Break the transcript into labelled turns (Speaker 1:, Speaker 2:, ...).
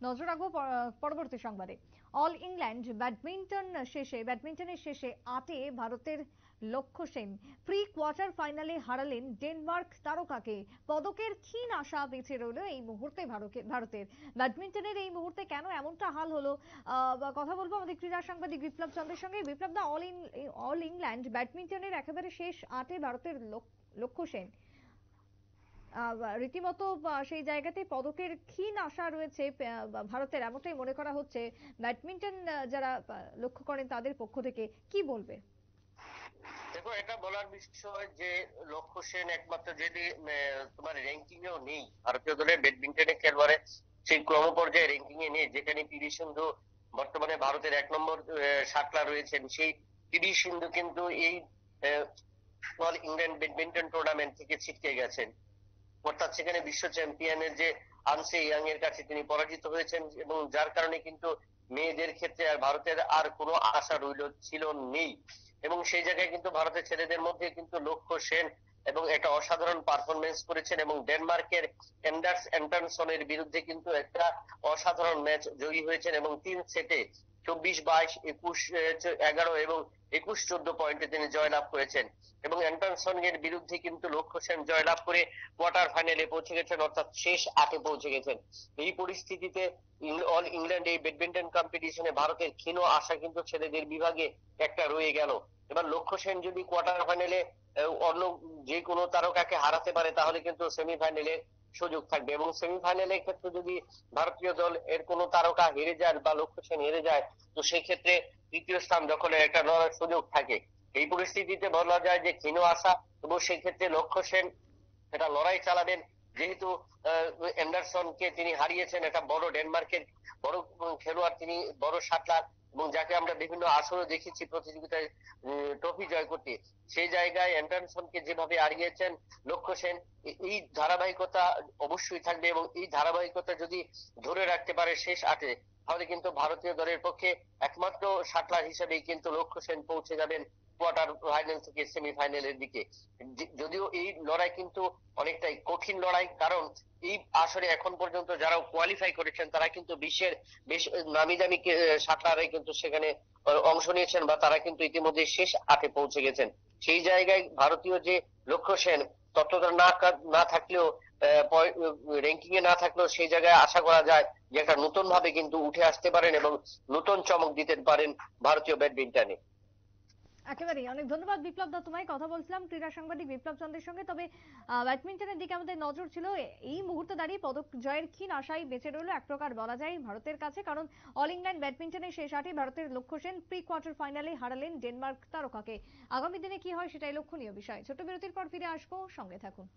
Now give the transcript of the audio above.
Speaker 1: নজর রাখবো পরবর্তী সংবাদে। অল ইংল্যান্ড ব্যাডমিন্টনের শেষে আটে ভারতের লক্ষ্য সেন প্রি কোয়ার্টার ফাইনালে হারালেন ডেনমার্ক তারকাকে। পদকের ক্ষীণ আশা বেঁচে রইল এই মুহূর্তে ভারতের। ব্যাডমিন্টনের এই মুহূর্তে কেন এমনটা হাল হলো, কথা বলবো আমাদের ক্রীড়া সাংবাদিক বিপ্লব চন্দ্রের সঙ্গে। বিপ্লব দা, অল ইংল্যান্ড ব্যাডমিন্টনের একেবারে শেষ আটে ভারতের লক্ষ্য সেন রীতিমতো সেই জায়গাতে পদকের ক্ষীণ আশা রয়েছে ভারতের, এমনটাই মনে করা হচ্ছে ব্যাডমিন্টন যারা লক্ষ্য করেন তাদের পক্ষ থেকে। কি বলবে?
Speaker 2: দেখো, এটা বলার বিষয় যে লক্ষ্য সেন একমাত্র যদি তোমার র্যাঙ্কিং এও নেই ভারতীয় দলের ব্যাডমিন্টনে খেলোয়াড়ে, সেই ক্রমপর্যায়ে র্যাঙ্কিং এ নেই, যেখানে পিভি সিন্ধু বর্তমানে ভারতের 1 নম্বর শাটলার রয়েছেন। সেই পিভি সিন্ধু কিন্তু এই অল ইংল্যান্ড ব্যাডমিন্টন টুর্নামেন্ট থেকে ছিটকে গেছেন, অর্থাৎ সেখানে বিশ্ব চ্যাম্পিয়নের যে আনসে ইয়াং এর কাছে তিনি পরাজিত হয়েছেন, এবং যার কারণে কিন্তু মেয়েদের ক্ষেত্রে আর ভারতের আর কোনো আশা ছিল নেই। এবং সেই জায়গায় কিন্তু ভারতের ছেলেদের মধ্যে কিন্তু লক্ষ্য সেন এবং একটা অসাধারণ পারফরমেন্স করেছেন, এবং ডেনমার্কের এন্ডার্স অ্যান্টনসনের বিরুদ্ধে কিন্তু একটা অসাধারণ ম্যাচ জয়ী হয়েছেন, এবং 3 সেটে 24-22, 21-11 এবং 21-14 পয়েন্টে তিনি জয়লাভ করেছেন। এবং অ্যান্টনসন এর বিরুদ্ধে কিন্তু লক্ষ্য সেন জয়লাভ করে কোয়ার্টার ফাইনালে পৌঁছে গেছেন, অর্থাৎ শেষ আটে পৌঁছে গেছেন। এই পরিস্থিতিতে অল ইংল্যান্ড এই ব্যাডমিন্টন কম্পিটিশনে ভারতের ক্ষীণ আশা কিন্তু ছেলেদের বিভাগে একটা রয়ে গেল। এবার লক্ষ্য সেন যদি কোয়ার্টার ফাইনালে অন্য যে কোনো তারকাকে হারাতে পারে, তাহলে কিন্তু সেমিফাইনালে সুযোগ থাকবে, এবং সেমিফাইনালের ক্ষেত্রে যদি ভারতীয় দল এর কোনো তারকা হেরে যায় বা লক্ষ্য সেন হেরে যায়, তো সেই ক্ষেত্রে তৃতীয় স্থান দখলের একটা লড়ার সুযোগ থাকে। এই পরিস্থিতিতে বলা যায় যে ক্ষীণ আশা, এবং সেই ক্ষেত্রে লক্ষ্য সেন একটা লড়াই চালাবেন, যেহেতু অ্যান্ডারসনকে তিনি হারিয়েছেন, একটা বড় ডেনমার্কের বড় খেলোয়াড়, তিনি বড় শাটলার, এবং যাকে আমরা বিভিন্ন আসরে দেখেছি প্রতিযোগিতায় ট্রফি জয় করতে। সেই জায়গায় অ্যান্ডারসনকে যেভাবে হারিয়েছেন লক্ষ্য সেন, এই ধারাবাহিকতা অবশ্যই থাকবে, এবং এই ধারাবাহিকতা যদি ধরে রাখতে পারে শেষ আটে, তাহলে কিন্তু ভারতীয় দলের পক্ষে একমাত্র শাটলার হিসেবেই কিন্তু লক্ষ্য সেন পৌঁছে যাবেন কোয়ার্টার ফাইনাল থেকে সেমিফাইনালের দিকে। যদিও এই লড়াই কিন্তু অনেকটাই কঠিন লড়াই, কারণ এই আসরে এখন পর্যন্ত যারা কোয়ালিফাই করেছেন তারা কিন্তু বিশ্বের বেশ নামি দামি শাটলারে কিন্তু সেখানে অংশ নিয়েছেন, বা তারা কিন্তু ইতিমধ্যে শেষ আটে পৌঁছে গেছেন। সেই জায়গায় ভারতীয় যে লক্ষ্য সেন ততটা না থাকলেও, র্যাঙ্কিং এ না থাকলেও, সেই জায়গায় আশা করা যায় যে একটা নতুন ভাবে কিন্তু উঠে আসতে পারেন এবং নতুন চমক দিতে পারেন ভারতীয় ব্যাডমিন্টনে।
Speaker 1: একেবারেই। অনেক ধন্যবাদ বিপ্লব দা, তোমায়। কথা বলছিলাম ক্রীড়া সাংবাদিক বিপ্লব চন্দ্রের সঙ্গে। তবে ব্যাডমিন্টনের দিকে আমাদের নজর ছিল। এই মুহূর্তে দাঁড়িয়ে পদক জয়ের ক্ষীণ আশাই বেঁচে রইল এক প্রকার বলা যায় ভারতের কাছে, কারণ অল ইংল্যান্ড ব্যাডমিন্টনের শেষ আটে ভারতের লক্ষ্য সেন প্রি কোয়ার্টার ফাইনালে হারালেন ডেনমার্ক তারকাকে। আগামী দিনে কি হয় সেটাই লক্ষণীয় বিষয়। ছোট বিরতির পর ফিরে আসবো, সঙ্গে থাকুন।